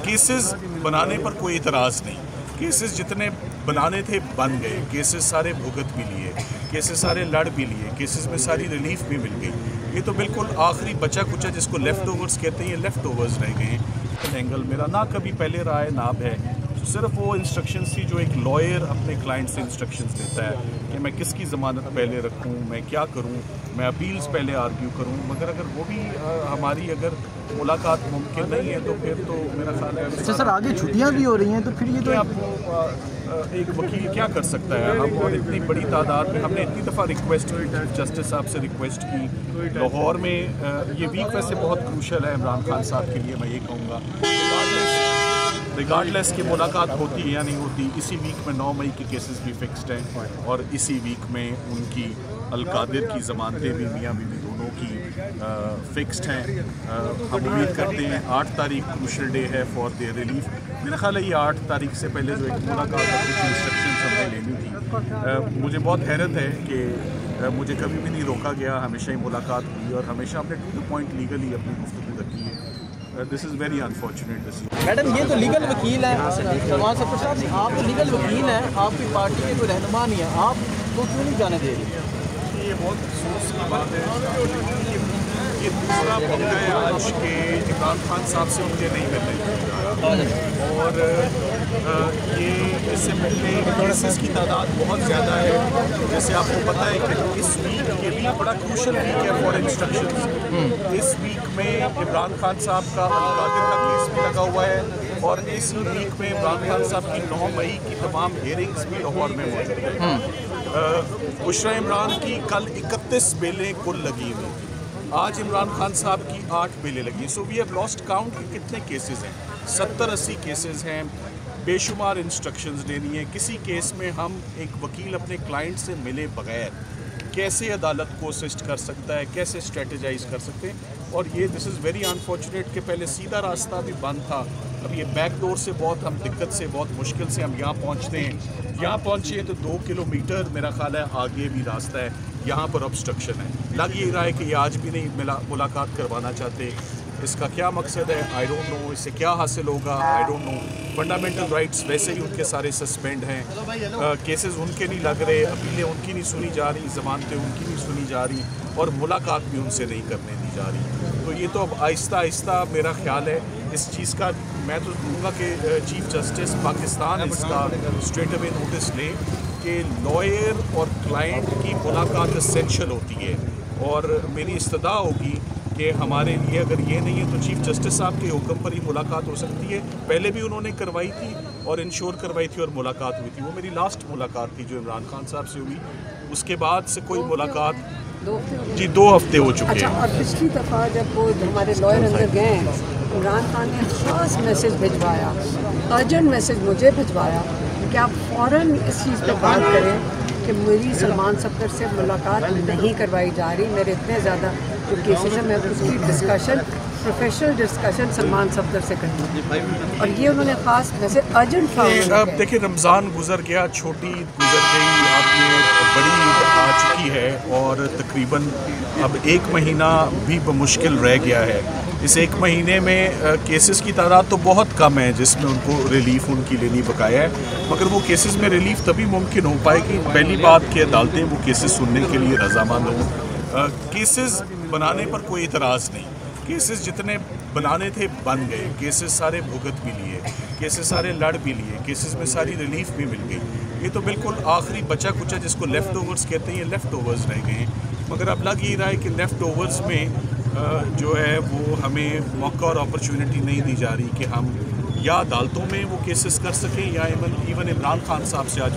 Cases बनाने पर कोई इतराज़ नहीं, केसेस जितने बनाने थे बन गए, केसेस सारे भुगत भी लिए, केसेस सारे लड़ भी लिए, केसेस में सारी रिलीफ भी मिल गई। ये तो बिल्कुल आखिरी बचा कुचा जिसको लेफ़्ट ओवर्स कहते हैं, ये लेफ़्ट ओवर्स रह गए हैं। एंगल मेरा ना कभी पहले रहा है ना है, सिर्फ वो इंस्ट्रक्शंस थी जो एक लॉयर अपने क्लाइंट से इंस्ट्रक्शंस देता है कि मैं किसकी ज़मानत पहले रखूं, मैं क्या करूं, मैं अपील्स पहले आर्ग्यू करूं। मगर अगर वो भी हमारी अगर मुलाकात मुमकिन नहीं है तो फिर तो मेरा ख्याल है अच्छा सर आगे छुट्टियां भी हो रही हैं तो फिर ये तो आपको एक वकील क्या कर सकता है। हम और इतनी बड़ी तादाद में हमने इतनी दफ़ा रिक्वेस्ट की, चीफ जस्टिस साहब से रिक्वेस्ट की। लाहौर में ये वीक वैसे बहुत क्रूशल है इमरान खान साहब के लिए, मैं ये कहूँगा रिगार्डलेस की मुलाकात होती है या नहीं होती। इसी वीक में 9 मई के केसेस भी फिक्स्ड हैं और इसी वीक में उनकी अलकादिर की ज़मानतें भी मियाँ बीवी दोनों की फिक्स्ड हैं। हम उम्मीद करते हैं 8 तारीख क्रूशल डे है फॉर देयर रिलीफ। मेरा ख्याल है ये 8 तारीख से पहले जो एक मुलाकात और कुछ इंस्ट्रक्शन हमने लेनी थी। मुझे बहुत हैरत है कि मुझे कभी भी नहीं रोका गया, हमेशा ही मुलाकात हुई और हमेशा हमने टू द पॉइंट लीगली अपनी गुफ्तगू रखी है। This is very unfortunate. Madam ये तो लीगल वकील है सलमान सफदर साहब, आप तो लीगल वकील हैं, आपकी पार्टी के कोई रहनुमा नहीं है, आप तो क्यों नहीं जाने दे रही? ये बहुत अफसोस की बात है। ये दूसरा मौका है आज के इमरान खान साहब से मुझे नहीं मिलने और ये इससे पहले केसेस की तादाद बहुत ज़्यादा है। जैसे आपको पता है कि इस वीक ये वीक बड़ा क्रूशल वीक है फॉर इंस्ट्रक्शंस। इस वीक में इमरान खान साहब का अलकादिर का केस भी लगा हुआ है और इस वीक में इमरान खान साहब की 9 मई की तमाम हियरिंग्स भी लाहौर में मौजूद है। बुशरा इमरान की कल 31 बेलें कुल लगी हुई, आज इमरान खान साहब की 8 बेलें लगी। So we have lost count कि कितने केसेस हैं, 70-80 केसेस हैं, बेशुमार इंस्ट्रक्शंस लेनी है। किसी केस में हम एक वकील अपने क्लाइंट से मिले बगैर कैसे अदालत को असिस्ट कर सकता है, कैसे स्ट्रेटजाइज कर सकते हैं। और ये दिस इज़ वेरी अनफॉर्चुनेट कि पहले सीधा रास्ता भी बंद था, अब ये बैक डोर से बहुत हम दिक्कत से बहुत मुश्किल से हम यहाँ पहुँचते हैं। यहाँ पहुँचे तो 2 किलोमीटर मेरा ख्याल है आगे भी रास्ता है, यहाँ पर ऑब्स्ट्रक्शन है। लग ये रहा है कि ये आज भी नहीं मुलाकात करवाना चाहते। इसका क्या मकसद है आई डोंट नो, इससे क्या हासिल होगा I don't know. Fundamental rights वैसे ही उनके सारे सस्पेंड हैं, केसेस उनके नहीं लग रहे, अपीलें उनकी नहीं सुनी जा रही, ज़मानतें उनकी नहीं सुनी जा रही और मुलाकात भी उनसे नहीं करने दी जा रही। तो ये तो अब आहिस्ता आहिस्ता मेरा ख्याल है इस चीज़ का मैं तो कहूँगा कि चीफ जस्टिस पाकिस्तान इसका स्ट्रेट अवे नोटिस ले कि लॉयर और क्लाइंट की मुलाकात एसेंशियल होती है। और मेरी इस्तदा होगी कि हमारे लिए अगर ये नहीं है तो चीफ जस्टिस साहब के हुक्म पर ही मुलाकात हो सकती है। पहले भी उन्होंने करवाई थी और इंश्योर करवाई थी और मुलाकात हुई थी। वो मेरी लास्ट मुलाकात थी जो इमरान खान साहब से हुई, उसके बाद से कोई मुलाकात जी 2 हफ्ते हो चुके हैं। और पिछली दफ़ा जब वो हमारे लॉयर अंदर गए इमरान खान ने ख़ास मैसेज भिजवाया, अर्जेंट मैसेज मुझे भिजवाया कि आप फ़ौरन इस चीज़ पर बात करें कि मेरी सलमान सफदर से मुलाकात नहीं करवाई जा रही। मेरे इतने ज़्यादा जो केसेस हैं मैं उसकी discussion professional discussion Salman Safdar से करनी और ये उन्होंने ख़ास वैसे अर्जेंट अब देखिए रमज़ान गुजर गया, छोटी गुजर गई, अब ये बड़ी आ चुकी है और तकरीबन अब 1 महीना भी मुश्किल रह गया है। इस 1 महीने में केसेस की तादाद तो बहुत कम है जिसमें उनको रिलीफ उनकी लेनी बकाया है, मगर वो केसेस में रिलीफ तभी मुमकिन हो पाएगी पहली बात कि अदालतें वो केसेस सुनने के लिए रजामंद हों। केसेस बनाने पर कोई इतराज़ नहीं, केसेस जितने बनाने थे बन गए, केसेस सारे भुगत भी लिए, केसेस सारे लड़ भी लिए, केसेस में सारी रिलीफ भी मिल गई। ये तो बिल्कुल आखिरी बचा कुचा जिसको लेफ़्ट ओवर्स कहते हैं, ये लेफ़्ट ओवर्स रह गए हैं। मगर अब लग ये रहा है कि लेफ़्ट ओवर्स में जो है वो हमें मौका और अपॉर्चुनिटी नहीं दी जा रही कि हम या अदालतों में वो केसेस कर सकें या इवन इमरान खान साहब से आज